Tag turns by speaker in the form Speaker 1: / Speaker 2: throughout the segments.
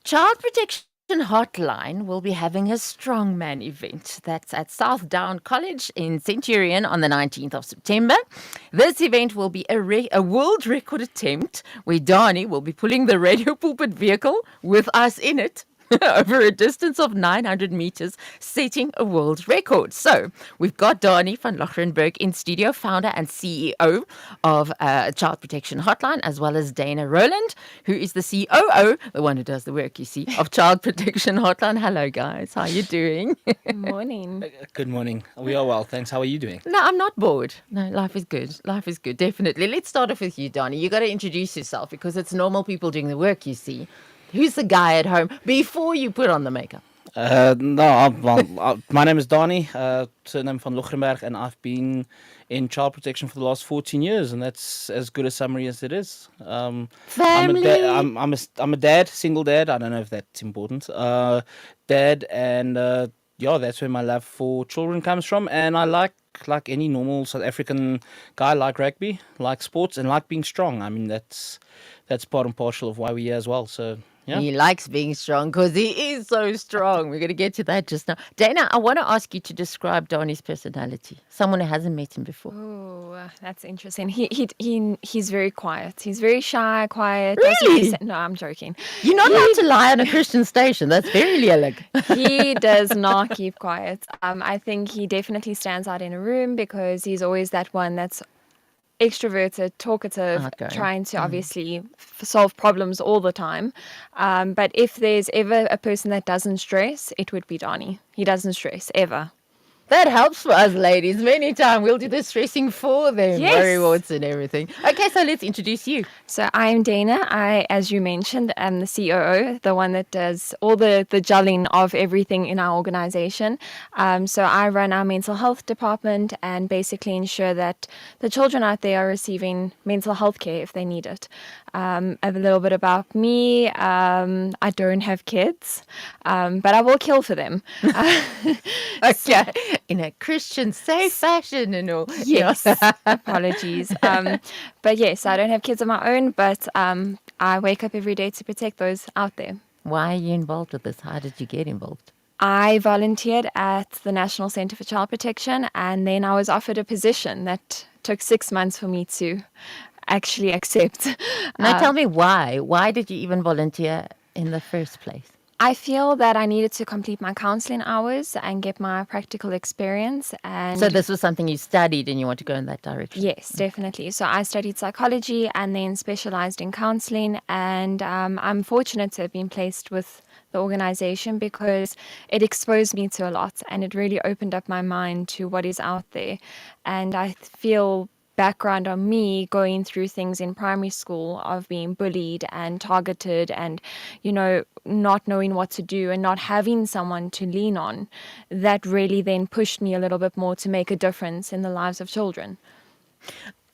Speaker 1: Child Protection Hotline will be having a Strongman event. That's at South Down College in Centurion on the 19th of September. This event will be a world record attempt where Danie will be pulling the radio pulpit vehicle with us in it over a distance of 900 meters, setting a world record. So we've got Danie van Loggerenberg in studio, founder and CEO of Child Protection Hotline, as well as Dayna Rowland, who is the COO, the one who does the work, you see, of Child Protection Hotline. Hello, guys. How are you doing?
Speaker 2: Morning.
Speaker 3: Good morning. We are well, thanks. How are you doing?
Speaker 1: No, I'm not bored. No, life is good. Life is good, definitely. Let's start off with you, Danie. You got to introduce yourself because it's normal people doing the work, you see. Who's the guy at home before you put on the makeup?
Speaker 3: My name is Danie, surname van Loggerenberg, and I've been in child protection for the last 14 years, and that's as good a summary as it is.
Speaker 1: Family.
Speaker 3: I'm a dad, single dad. I don't know if that's important. Dad, and that's where my love for children comes from. And I like any normal South African guy, like rugby, like sports, and like being strong. I mean, that's part and parcel of why we're here as well. So. Yeah.
Speaker 1: He likes being strong because he is so strong. We're going to get to that just now. Dayna, I want to ask you to describe Donnie's personality. Someone who hasn't met him before.
Speaker 2: Oh, that's interesting. He's very quiet. He's very shy, quiet.
Speaker 1: Really?
Speaker 2: No, I'm joking.
Speaker 1: You're not allowed to lie on a Christian station. That's very lilac.
Speaker 2: He does not keep quiet. I think he definitely stands out in a room because he's always that one that's extroverted, talkative, trying to obviously solve problems all the time. But if there's ever a person that doesn't stress, it would be Danie. He doesn't stress ever.
Speaker 1: That helps for us ladies. Many times we'll do the stressing for them.
Speaker 2: Yes.
Speaker 1: Rewards and everything. Okay, so let's introduce you.
Speaker 2: So I'm Dayna. I, as you mentioned, am the COO, the one that does all the gelling of everything in our organization. So I run our mental health department and basically ensure that the children out there are receiving mental health care if they need it. A little bit about me. I don't have kids, but I will kill for them.
Speaker 1: Okay. In a Christian safe fashion and all.
Speaker 2: Yes. Apologies. But yes, I don't have kids of my own, but I wake up every day to protect those out there.
Speaker 1: Why are you involved with this? How did you get involved?
Speaker 2: I volunteered at the National Centre for Child Protection, and then I was offered a position that took 6 months for me to actually accept.
Speaker 1: Now tell me why. Why did you even volunteer in the first place?
Speaker 2: I feel that I needed to complete my counselling hours and get my practical experience. And
Speaker 1: so this was something you studied and you want to go in that direction?
Speaker 2: Yes, definitely. So I studied psychology and then specialised in counselling. And I'm fortunate to have been placed with the organisation because it exposed me to a lot and it really opened up my mind to what is out there. And I feel background on me going through things in primary school of being bullied and targeted and, not knowing what to do and not having someone to lean on, that really then pushed me a little bit more to make a difference in the lives of children.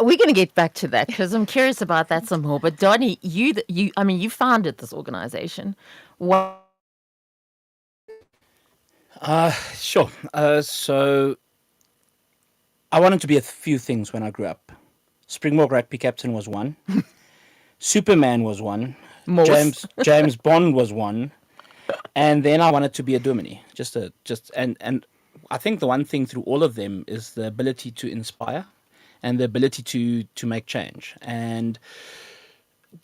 Speaker 1: We're going to get back to that because I'm curious about that some more. But Danie, you founded this organization. What?
Speaker 3: Sure. So I wanted to be a few things when I grew up. Springbok rugby captain was one. Superman was one. James Bond was one. And then I wanted to be a dominee. And I think the one thing through all of them is the ability to inspire and the ability to make change. And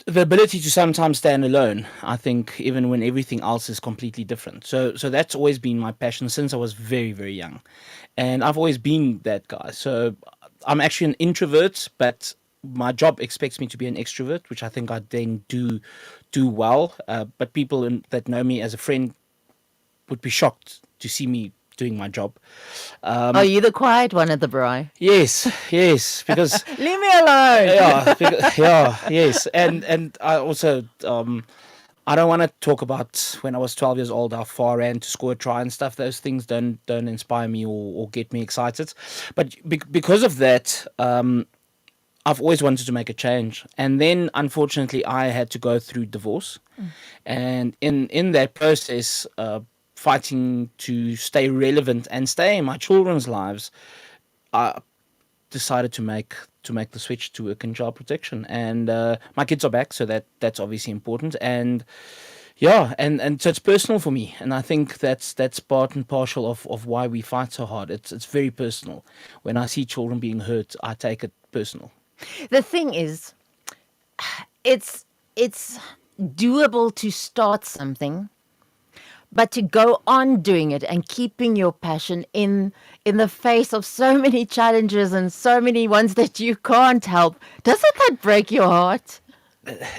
Speaker 3: the ability to sometimes stand alone, I think, even when everything else is completely different. So that's always been my passion since I was very, very young. And I've always been that guy. So I'm actually an introvert, but my job expects me to be an extrovert, which I think I then do well. But people that know me as a friend would be shocked to see me doing my job.
Speaker 1: Are you the quiet one at the braai?
Speaker 3: Yes, because
Speaker 1: leave me alone.
Speaker 3: Yes, and I also I don't want to talk about when I was 12 years old how far I ran to score a try and stuff. Those things don't inspire me or get me excited. But because of that, I've always wanted to make a change. And then, unfortunately, I had to go through divorce, and in that process, fighting to stay relevant and stay in my children's lives, I decided to make the switch to work in child protection. And my kids are back, so that's obviously important. And Yeah, and so it's personal for me, and I think that's part and partial of why we fight so hard. It's very personal. When I see children being hurt, I take it personal.
Speaker 1: The thing is, it's doable to start something, but to go on doing it and keeping your passion in the face of so many challenges and so many ones that you can't help, doesn't that break your heart?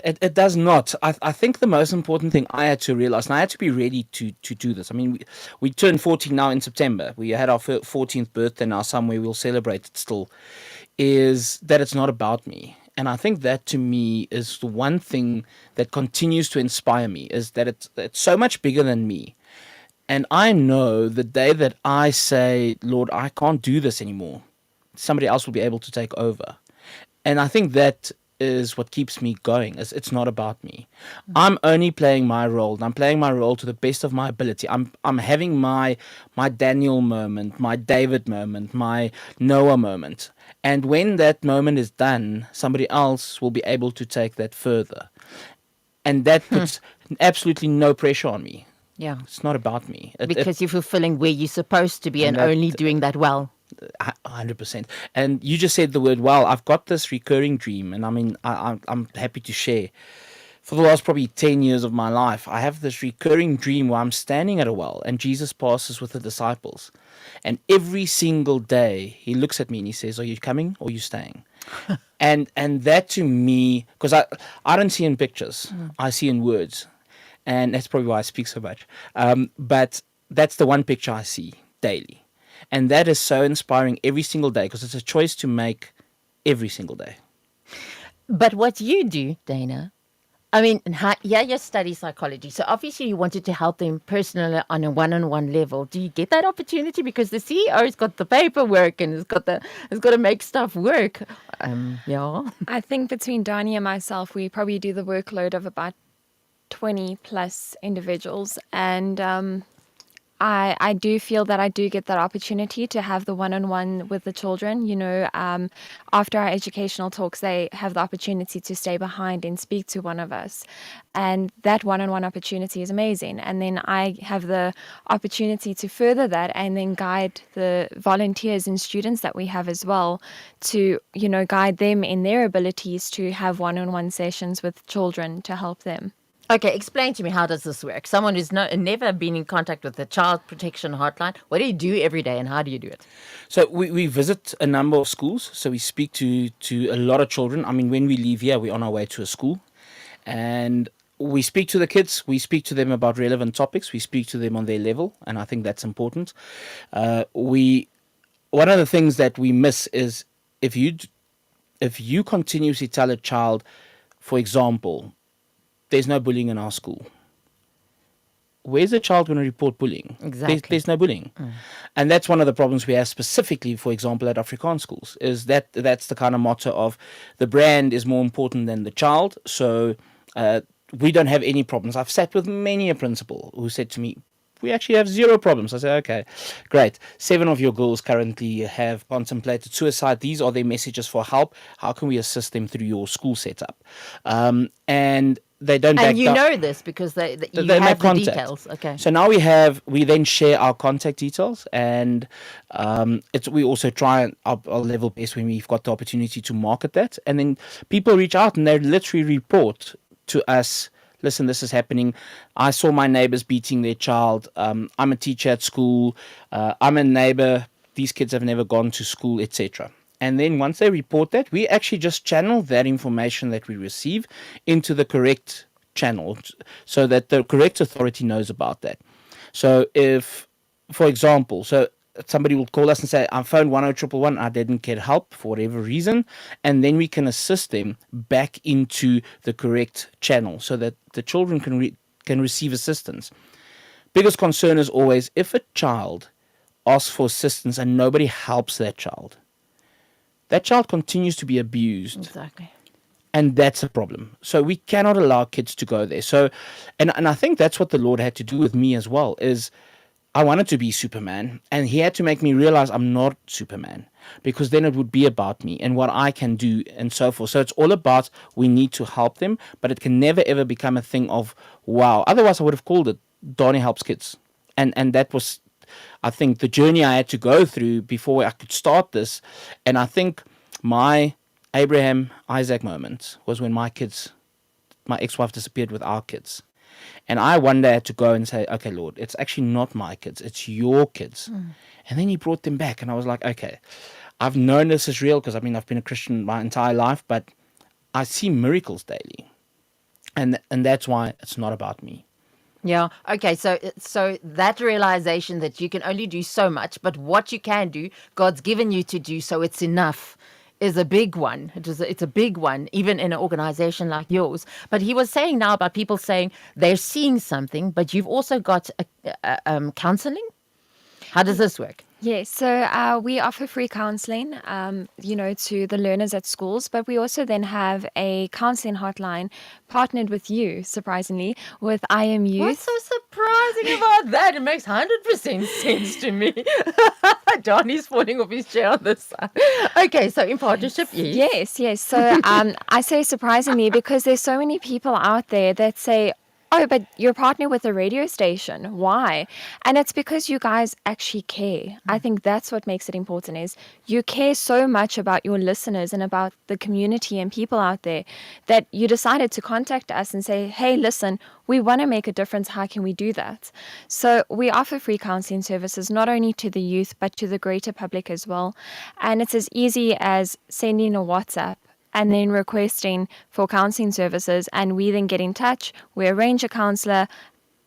Speaker 3: It does not. I think the most important thing I had to realize, and I had to be ready to do this. I mean, we turned 14 now in September. We had our 14th birthday now, somewhere we'll celebrate it still, is that it's not about me. And I think that to me is the one thing that continues to inspire me, is that it's so much bigger than me. And I know the day that I say, Lord, I can't do this anymore, somebody else will be able to take over. And I think that is what keeps me going. It's not about me. I'm only playing my role, and I'm playing my role to the best of my ability. I'm having my Daniel moment, my David moment, my Noah moment. And when that moment is done, somebody else will be able to take that further. And that puts absolutely no pressure on me.
Speaker 1: Yeah,
Speaker 3: It's not about me.
Speaker 1: because you're fulfilling where you're supposed to be and
Speaker 3: that-
Speaker 1: only doing that well.
Speaker 3: 100%. And you just said the word well. I've got this recurring dream, and I mean, I'm happy to share. For the last probably 10 years of my life, I have this recurring dream where I'm standing at a well and Jesus passes with the disciples. And every single day he looks at me and he says, are you coming or are you staying? and that to me, because I don't see in pictures, I see in words. And that's probably why I speak so much. But that's the one picture I see daily. And that is so inspiring every single day, because it's a choice to make every single day.
Speaker 1: But what you do, Dayna, I mean, you study psychology, so obviously you wanted to help them personally on a one-on-one level. Do you get that opportunity? Because the CEO's got the paperwork and has got to make stuff work. Yeah.
Speaker 2: I think between Danie and myself, we probably do the workload of about 20 plus individuals. And I do feel that I do get that opportunity to have the one-on-one with the children. After our educational talks, they have the opportunity to stay behind and speak to one of us. And that one-on-one opportunity is amazing. And then I have the opportunity to further that and then guide the volunteers and students that we have as well to, guide them in their abilities to have one-on-one sessions with children to help them.
Speaker 1: Okay, explain to me, how does this work? Someone who's never been in contact with the Child Protection Hotline, what do you do every day and how do you do it?
Speaker 3: So we visit a number of schools. So we speak to a lot of children. I mean, when we leave here, we're on our way to a school. And we speak to the kids. We speak to them about relevant topics. We speak to them on their level. And I think that's important. One of the things that we miss is if you continuously tell a child, for example, there's no bullying in our school, where's the child going to report bullying?
Speaker 1: Exactly.
Speaker 3: There's no bullying. And that's one of the problems we have specifically, for example, at Afrikaans schools, is that's the kind of motto of the brand is more important than the child. So we don't have any problems. I've sat with many a principal who said to me, we actually have zero problems. I said, okay, great. 7 of your girls currently have contemplated suicide. These are their messages for help. How can we assist them through your school setup? And they don't back
Speaker 1: And you
Speaker 3: down.
Speaker 1: know this because you
Speaker 3: They
Speaker 1: have
Speaker 3: make
Speaker 1: the
Speaker 3: contact.
Speaker 1: details. Okay.
Speaker 3: So now we then share our contact details, and we also try our level best when we've got the opportunity to market that, and then people reach out and they literally report to us, listen, this is happening. I saw my neighbors beating their child. I'm a teacher at school. I'm a neighbor. These kids have never gone to school, etc. And then once they report that, we actually just channel that information that we receive into the correct channel so that the correct authority knows about that. So if, for example, somebody will call us and say, I phoned 10111, I didn't get help for whatever reason, and then we can assist them back into the correct channel so that the children can receive assistance. Biggest concern is always if a child asks for assistance and nobody helps that child continues to be abused.
Speaker 1: Exactly.
Speaker 3: And that's a problem. So we cannot allow kids to go there. So, and I think that's what the Lord had to do with me as well, is I wanted to be Superman, and he had to make me realize I'm not Superman, because then it would be about me and what I can do and so forth. So it's all about, we need to help them, but it can never ever become a thing of wow. Otherwise, I would have called it Danie Helps Kids, and that was, I think, the journey I had to go through before I could start this. And I think my Abraham Isaac moment was when my ex-wife disappeared with our kids. And I one day had to go and say, okay, Lord, it's actually not my kids, it's your kids. And then he brought them back. And I was like, okay, I've known this is real because, I mean, I've been a Christian my entire life, but I see miracles daily. And that's why it's not about me.
Speaker 1: Yeah. Okay. So that realization that you can only do so much, but what you can do, God's given you to do, so it's enough, is a big one. It's a big one, even in an organization like yours. But he was saying now about people saying they're seeing something, but you've also got counseling. How does this work?
Speaker 2: Yes, so we offer free counseling, to the learners at schools, but we also then have a counseling hotline partnered with you, surprisingly, with I Am Youth.
Speaker 1: What's so surprising about that? It makes 100% sense to me. Johnny's falling off his chair on this side. Okay, so in partnership, yes.
Speaker 2: Yes. So I say surprisingly because there's so many people out there that say, oh, but you're partnering with a radio station. Why? And it's because you guys actually care. I think that's what makes it important, is you care so much about your listeners and about the community and people out there that you decided to contact us and say, hey, listen, we want to make a difference. How can we do that? So we offer free counseling services, not only to the youth, but to the greater public as well. And it's as easy as sending a WhatsApp and then requesting for counseling services, and we then get in touch, we arrange a counsellor,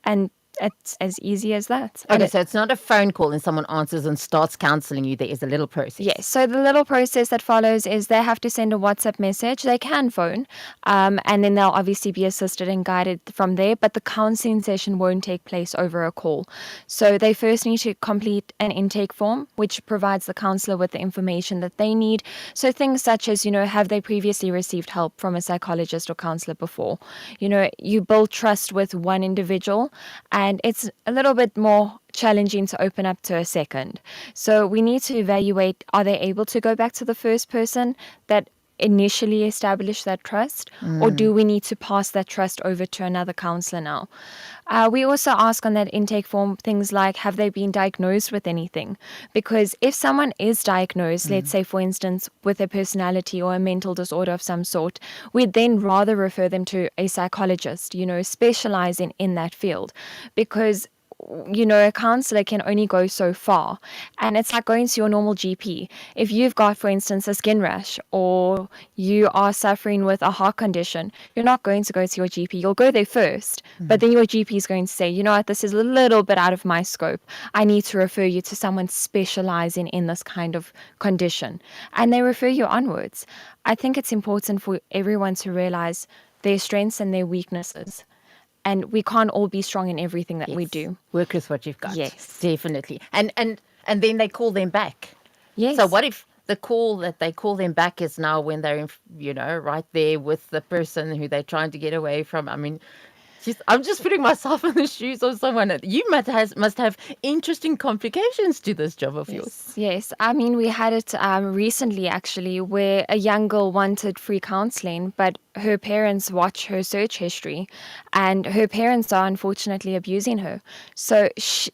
Speaker 2: and it's as easy as that.
Speaker 1: Okay, so it's not a phone call and someone answers and starts counseling you. There is a little process.
Speaker 2: Yes, so the little process that follows is they have to send a WhatsApp message. They can phone, and then they'll obviously be assisted and guided from there, but the counseling session won't take place over a call. So they first need to complete an intake form, which provides the counsellor with the information that they need. So things such as, have they previously received help from a psychologist or counsellor before? You build trust with one individual, and it's a little bit more challenging to open up to a second. So we need to evaluate, are they able to go back to the first person that initially established that trust, or do we need to pass that trust over to another counsellor now? We also ask on that intake form things like, have they been diagnosed with anything? Because if someone is diagnosed, let's say, for instance, with a personality or a mental disorder of some sort, we'd then rather refer them to a psychologist, specializing in that field. Because a counselor can only go so far. And it's like going to your normal GP. If you've got, for instance, a skin rash, or you are suffering with a heart condition, you're not going to go to your GP. You'll go there first, but then your GP is going to say, you know what, this is a little bit out of my scope. I need to refer you to someone specializing in this kind of condition. And they refer you onwards. I think it's important for everyone to realize their strengths and their weaknesses. And we can't all be strong in everything that we do.
Speaker 1: Work with what you've got.
Speaker 2: Yes.
Speaker 1: Definitely. And then they call them back.
Speaker 2: Yes.
Speaker 1: So what if the call that they call them back is now when they're, right there with the person who they're trying to get away from? I mean, I'm just putting myself in the shoes of someone. You must have interesting complications to this job of yours.
Speaker 2: Yes. I mean, we had it recently, actually, where a young girl wanted free counseling, but her parents watch her search history, and her parents are unfortunately abusing her. So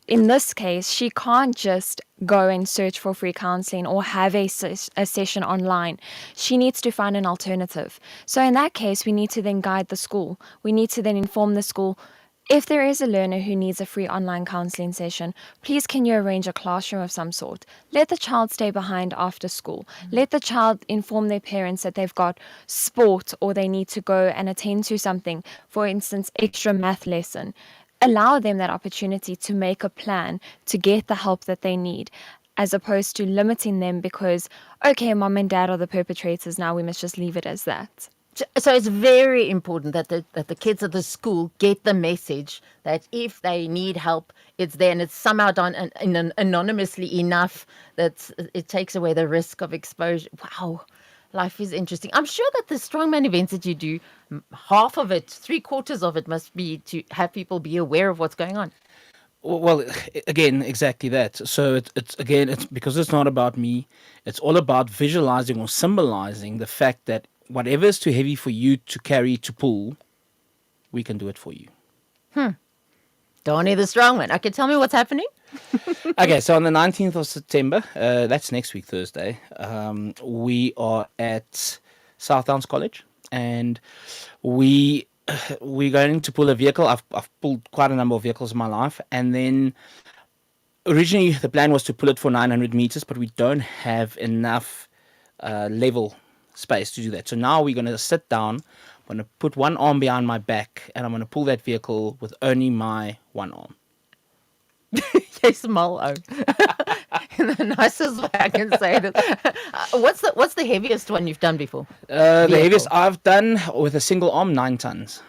Speaker 2: in this case, she can't just go and search for free counseling or have a session online. She needs to find an alternative. So in that case, we need to then guide the school. We need to then inform the school, if there is a learner who needs a free online counseling session, please can you arrange a classroom of some sort? Let the child stay behind after school. Let the child inform their parents that they've got sport or they need to go and attend to something, for instance, extra math lesson. Allow them that opportunity to make a plan to get the help that they need, as opposed to limiting them because, okay, mom and dad are the perpetrators now, we must just leave it as that.
Speaker 1: So it's very important that the kids at the school get the message that if they need help, it's there, and it's somehow done anonymously enough that it takes away the risk of exposure. Wow, life is interesting. I'm sure that the Strongman events that you do, half of it, 3/4 of it must be to have people be aware of what's going on.
Speaker 3: Well, again, exactly that. So it's because it's not about me. It's all about visualizing or symbolizing the fact that whatever is too heavy for you to carry, to pull, we can do it for you.
Speaker 1: Danie the Strongman. Okay, tell me what's happening.
Speaker 3: Okay, so on the 19th of September, that's next week, Thursday, we are at South Downs College, and we're going to pull a vehicle. I've pulled quite a number of vehicles in my life, and then originally the plan was to pull it for 900 meters, but we don't have enough level space to do that. So now we're going to sit down. I'm going to put one arm behind my back, and I'm going to pull that vehicle with only my one arm.
Speaker 1: Jy small ou. In the nicest way I can say it. What's the heaviest one you've done before?
Speaker 3: The
Speaker 1: Vehicle.
Speaker 3: heaviest I've done with a single arm, 9 tons.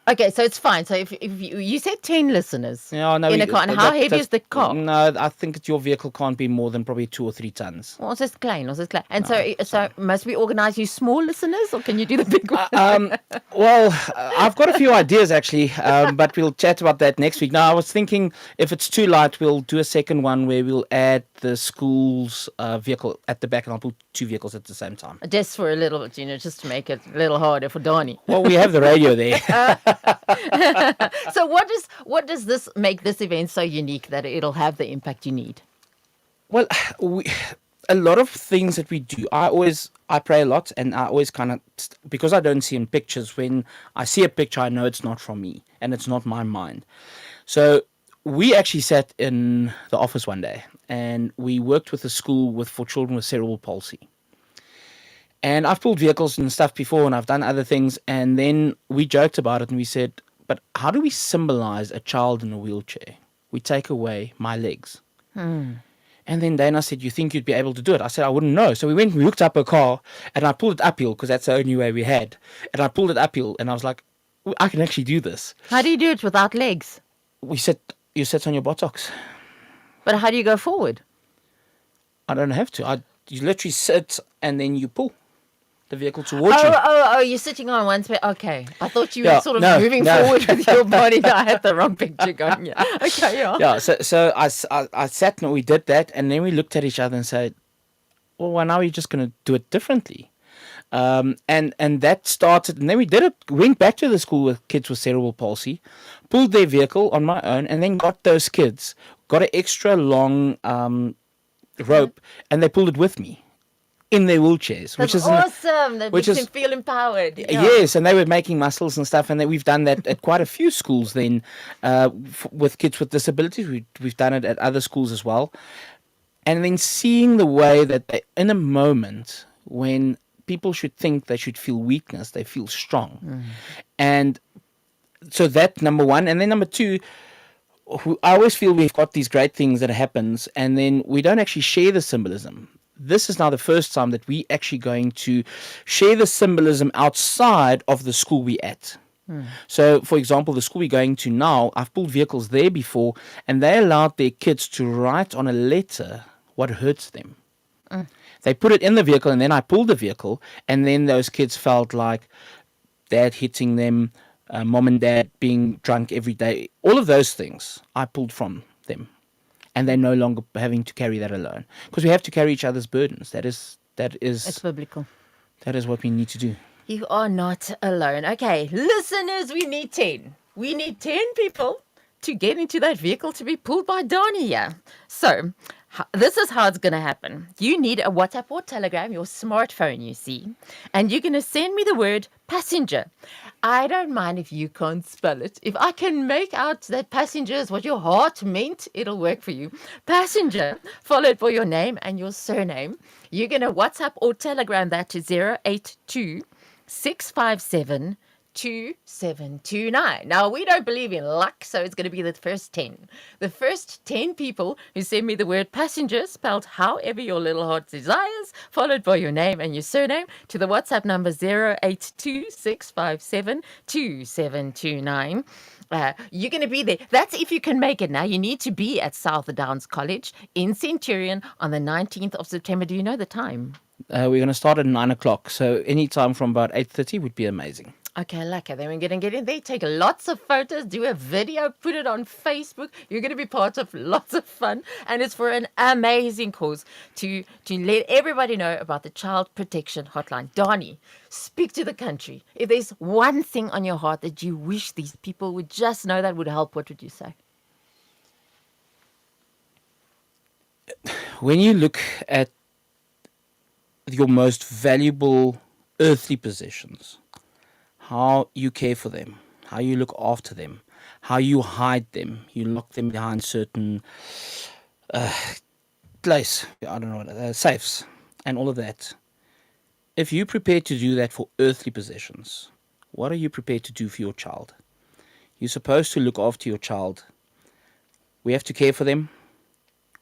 Speaker 1: Okay, so it's fine. So if you said 10 listeners
Speaker 3: Yeah, no,
Speaker 1: in a car, and how heavy is the car?
Speaker 3: No, I think your vehicle can't be more than probably 2 or 3 tons.
Speaker 1: Ons is klein. And so must we organize you small listeners, or can you do the big one?
Speaker 3: Well, I've got a few ideas actually, but we'll chat about that next week. Now, I was thinking if it's too light, we'll do a second one where we'll add the school's vehicle at the back, and I'll put 2 vehicles at the same time.
Speaker 1: Just for a little bit, just to make it a little harder for Danie.
Speaker 3: Well, we have the radio there.
Speaker 1: So what does this make this event so unique that it'll have the impact you need?
Speaker 3: Well, a lot of things that we do, I pray a lot, and I always kind of, because I don't see in pictures, when I see a picture, I know it's not from me, and it's not my mind. So we actually sat in the office one day, and we worked with a school for children with cerebral palsy. And I've pulled vehicles and stuff before, and I've done other things, and then we joked about it, and we said, but how do we symbolize a child in a wheelchair? We take away my legs. And then Dayna said, you think you'd be able to do it? I said, I wouldn't know. So we hooked up a car, and I pulled it uphill, because that's the only way we had. And I pulled it uphill, and I was like, I can actually do this.
Speaker 1: How do you do it without legs?
Speaker 3: You sit on your buttocks.
Speaker 1: But how do you go forward?
Speaker 3: I don't have to. You literally sit, and then you pull the vehicle towards you.
Speaker 1: Oh, you're sitting on one space. Okay. I thought you were
Speaker 3: Yeah,
Speaker 1: sort of
Speaker 3: no.
Speaker 1: moving forward with your body. No, I had the wrong picture going. Yeah. Okay, yeah.
Speaker 3: Yeah, so I sat and we did that, and then we looked at each other and said, well, why now we're just going to do it differently. And that started, and then we did it, went back to the school with kids with cerebral palsy, pulled their vehicle on my own, and then got those kids, got an extra long rope, and they pulled it with me in their wheelchairs.
Speaker 1: That's
Speaker 3: which is
Speaker 1: awesome. That makes them feel empowered. Yeah.
Speaker 3: Yes, and they were making muscles and stuff, and we've done that at quite a few schools then with kids with disabilities. We've done it at other schools as well. And then seeing the way that they, in a moment when people should think they should feel weakness, they feel strong. And so that number one. And then number two, I always feel we've got these great things that happens, and then we don't actually share the symbolism. This is now the first time that we actually going to share the symbolism outside of the school we're at. So, for example, the school we're going to now, I've pulled vehicles there before, and they allowed their kids to write on a letter what hurts them. They put it in the vehicle, and then I pulled the vehicle, and then those kids felt like dad hitting them, mom and dad being drunk every day. All of those things I pulled from them. And they're no longer having to carry that alone. Because we have to carry each other's burdens. That is
Speaker 1: It's biblical.
Speaker 3: that is what we need to do.
Speaker 1: You are not alone. Okay, listeners, we need 10. We need 10 people to get into that vehicle to be pulled by Danie. Yeah. So, this is how it's going to happen. You need a WhatsApp or Telegram, your smartphone, you see, and you're going to send me the word passenger. I don't mind if you can't spell it. If I can make out that passenger is what your heart meant, it'll work for you. Passenger, followed by your name and your surname. You're going to WhatsApp or Telegram that to 082 657 2729. Now, we don't believe in luck, so it's going to be the first 10. The first 10 people who send me the word passenger, spelled however your little heart desires, followed by your name and your surname, to the WhatsApp number 082 657 2729. You're going to be there. That's if you can make it. Now, you need to be at South Downs College in Centurion on the 19th of September. Do you know the time?
Speaker 3: We're going to start at 9 o'clock. So any time from about 8:30 would be amazing.
Speaker 1: Okay, lekker. Then we're going to get in there, take lots of photos, do a video, put it on Facebook. You're going to be part of lots of fun. And it's for an amazing cause to let everybody know about the Child Protection Hotline. Danie, speak to the country. If there's one thing on your heart that you wish these people would just know that would help, what would you say?
Speaker 3: When you look at your most valuable earthly possessions, how you care for them, how you look after them, how you hide them, you lock them behind certain place, I don't know, safes, and all of that. If you're prepared to do that for earthly possessions, what are you prepared to do for your child? You're supposed to look after your child. We have to care for them.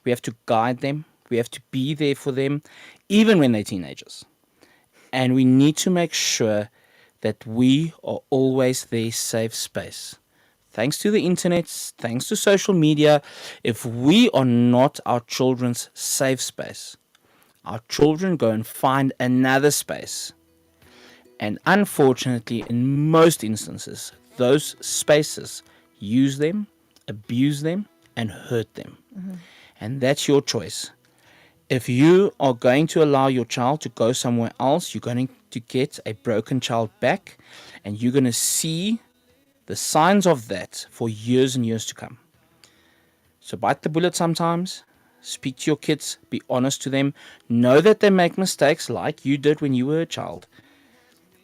Speaker 3: We have to guide them. We have to be there for them, even when they're teenagers. And we need to make sure that we are always their safe space. Thanks to the internet, thanks to social media, if we are not our children's safe space, our children go and find another space. And unfortunately, in most instances, those spaces use them, abuse them, and hurt them. Mm-hmm. And that's your choice. If you are going to allow your child to go somewhere else, you're going to get a broken child back, and you're going to see the signs of that for years and years to come. So bite the bullet sometimes, speak to your kids, be honest to them, know that they make mistakes like you did when you were a child,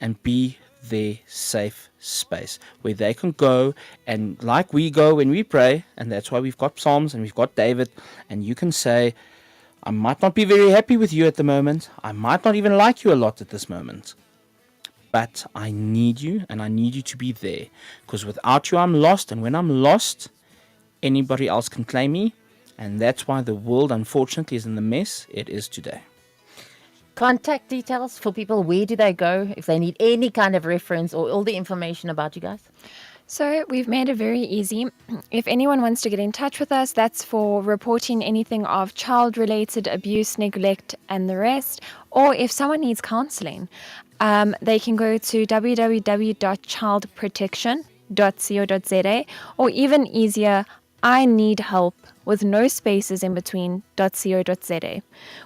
Speaker 3: and be their safe space where they can go, and like we go when we pray, and that's why we've got Psalms and we've got David, and you can say, I might not be very happy with you at the moment. I might not even like you a lot at this moment. But I need you, and I need you to be there. Because without you, I'm lost. And when I'm lost, anybody else can claim me. And that's why the world, unfortunately, is in the mess it is today.
Speaker 1: Contact details for people. Where do they go if they need any kind of reference or all the information about you guys?
Speaker 2: So we've made it very easy. If anyone wants to get in touch with us, that's for reporting anything of child-related abuse, neglect, and the rest. Or if someone needs counselling, they can go to www.childprotection.co.za, or even easier, I need help with no spaces in between .co.za.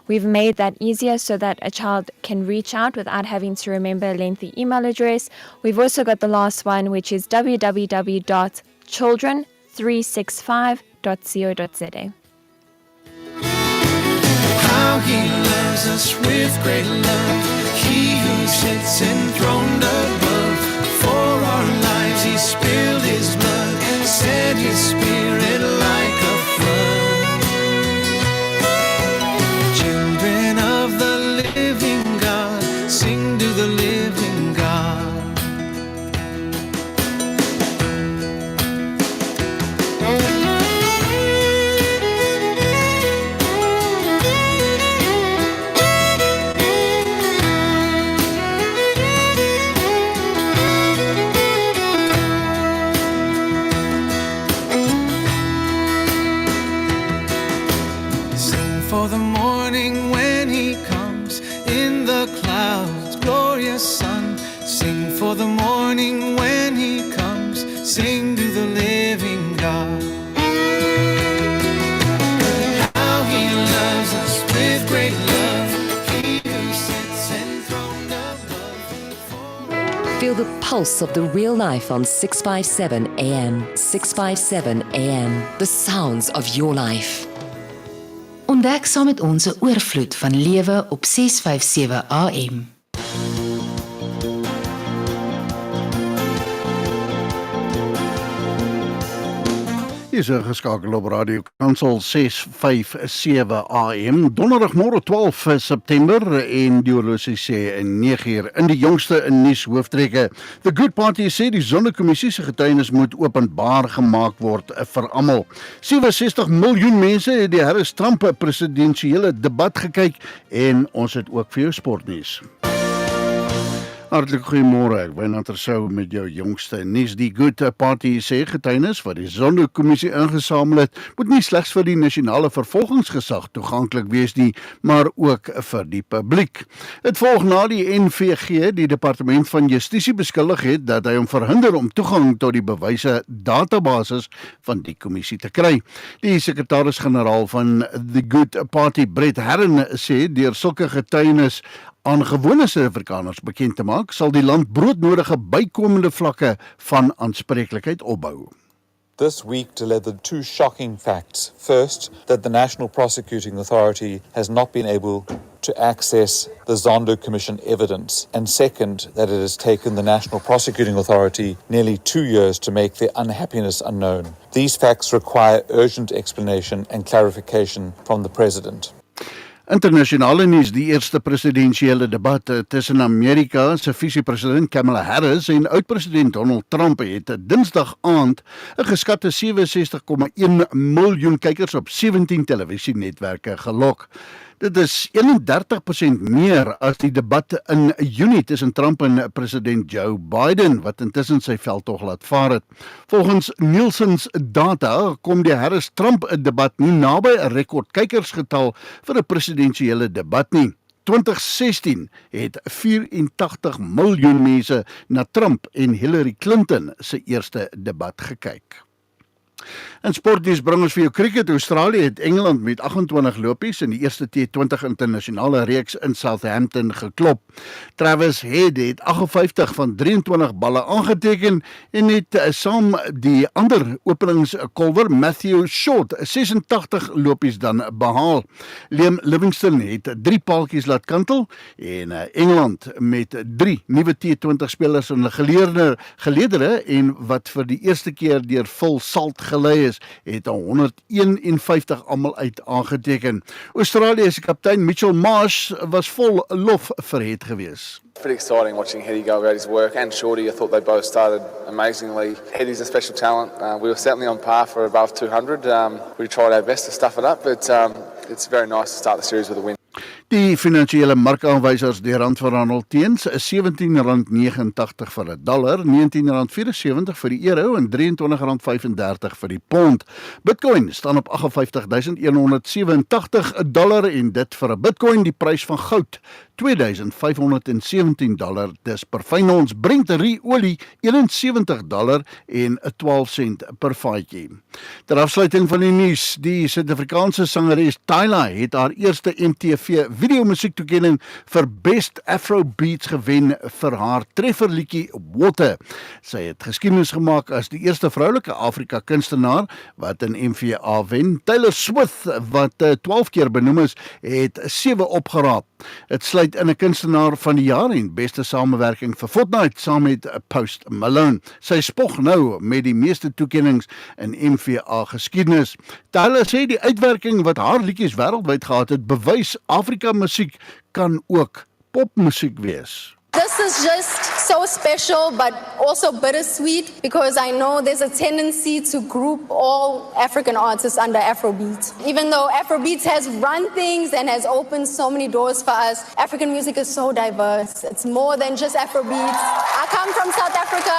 Speaker 2: We've made that easier so that a child can reach out without having to remember a lengthy email address. We've also got the last one, which is www.children365.co.za.
Speaker 4: How he loves us with great love, he who sits enthroned above. For our lives he spilled his blood, sent his spirit like a flood. Children of the living God, sing to the living God. For the morning when he comes in the clouds, glorious sun. Sing for the morning when he comes, sing to the living God. How he loves us with great love, he who sits enthroned above.
Speaker 5: Feel the pulse of the real life on 657 AM. 657 AM. The sounds of your life.
Speaker 6: Ontdek saam met ons 'n oorvloed van lewe op 657 AM.
Speaker 7: Is geskakel op Radio Kansel 657 AM, donderdagmôre 12 September en die horlosie sê 9:00 in die jongste nuus hooftrekke. The Good Party sê die Sonderkommissie se getuienis moet openbaar gemaak word vir almal. 67 miljoen mense het die Harris Trump presidensiële debat gekyk en ons het ook vir jou sportnuus. Hartlik goeiemôre, ek Wynand Rousseau met jou jongste nuus. Die Good Party sê getuienis wat die Zondo-kommissie ingesamel het, moet nie slegs vir die nasionale vervolgingsgesag toeganklik wees nie, maar ook vir die publiek. Dit volg na die NVG die Departement van Justisie beskuldig het dat hy hom verhinder om toegang tot die bewyse databasis van die kommissie te kry. Die sekretaris-generaal van the Good Party, Brett Herren, sê deur sulke getuienis aan gewone Suid-Afrikaners bekend te maak, sal die land broodnodige bykomende vlakke van aanspreeklikheid opbou.
Speaker 8: This week delivered two shocking facts. First, that the National Prosecuting Authority has not been able to access the Zondo Commission evidence. And second, that it has taken the National Prosecuting Authority nearly 2 years to make their unhappiness unknown. These facts require urgent explanation and clarification from the President.
Speaker 7: Internasionale nuus, die eerste presidensiële debat tussen Amerika se visiepresident Kamala Harris en oud-president Donald Trump het Dinsdag aand 'n geskatte 67,1 miljoen kykers op 17 televisienetwerke gelok. Dit is 31% meer as die debat in Junie tussen Trump en president Joe Biden, wat intussen sy veldtog laat vaar het. Volgens Nielsen's data kom die Harris-Trump debat nie naby 'n rekord kykersgetal vir 'n presidensiële debat nie. 2016 het 84 miljoen mense na Trump en Hillary Clinton se eerste debat gekyk. In sportnuus bring ons vir jou cricket. Australië het Engeland met 28 lopies in die eerste T20 internasionale reeks in Southampton geklop. Travis Head het 58 van 23 balle aangeteken en het saam die ander openingskolwer Matthew Short 86 lopies dan behaal. Liam Livingstone het 3 paaltjies laat kantel en Engeland met 3 nuwe T20 spelers in hulle geleedere en wat vir die eerste keer deur Phil Salt gelei is, het 151 almal uit aangeteken. Australië se kaptein Mitchell Marsh was vol lof vir Head gewees.
Speaker 9: Pretty exciting watching Heady go about his work and Shorty. I thought they both started amazingly. Heady's a special talent. We were certainly on par for above 200. We tried our best to stuff it up, but it's very nice to start the series with a win.
Speaker 7: Die finansiële markaanwysers, die rand verhandel teens is R17.89 vir 'n dollar, R19.74 vir die euro en R23.35 vir die pond. Bitcoin staan op $58,187 en dit vir 'n Bitcoin, die prys van goud $2,517 dis per fyn ons. Brent olie $71 en 12 sent per vatjie. Ter afsluiting van die nuus, die Suid-Afrikaanse sangeres Dayna het haar eerste MTV videomusiektoekenning vir Best Afrobeats gewen vir haar trefferliedjie Water. Sy het geskiedenis gemaak as die eerste vroulike Afrika kunstenaar wat in MVA wen. Taylor Swift, wat 12 keer benoem is, het 7 opgeraap. Dit sluit in 'n kunstenaar van die jaar en beste samewerking vir Fortnite saam met Post Malone. Sy spog nou met die meeste toekennings in MVA geskiedenis. Taylor sê die uitwerking wat haar liedjies wêreldwyd gehad het, bewys Afrika musiek kan ook popmusiek wees.
Speaker 10: This is just so special, but also bittersweet, because I know there's a tendency to group all African artists under Afrobeat. Even though Afrobeat has run things and has opened so many doors for us, African music is so diverse. It's more than just Afrobeat. I come from South Africa.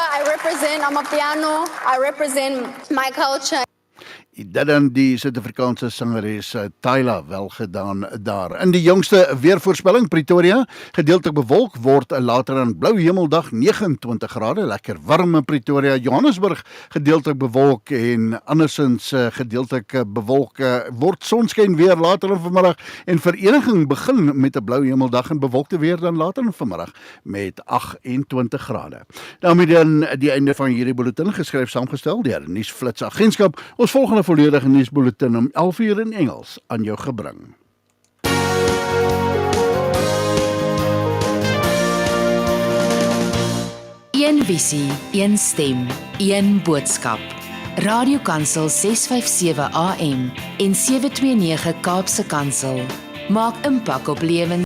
Speaker 10: I'm a piano. I represent my culture.
Speaker 7: Dit dan die Suid-Afrikaanse sangeres Tyla wel gedaan daar. In die jongste weervoorspelling, Pretoria, gedeeltelik bewolk, word later aan blou hemeldag 29 grade, lekker warm in Pretoria. Johannesburg gedeeltelik bewolk en andersins gedeeltelik bewolk, word sonskyn weer later in vanmiddag en Vereniging begin met 'n blou hemeldag en bewolkte weer dan later in vanmiddag met 28 grade. Daarmee dan die einde van hierdie bulletin, geskryf saamgestel deur die Nuusflits Agentskap. Ons volgende volledige nuusbulletin om 11:00 in Engels aan jou gebring.
Speaker 6: Een visie, een stem, een boodskap. Radiokansel 657 AM en 729 Kaapse Kansel. Maak impak op lewens.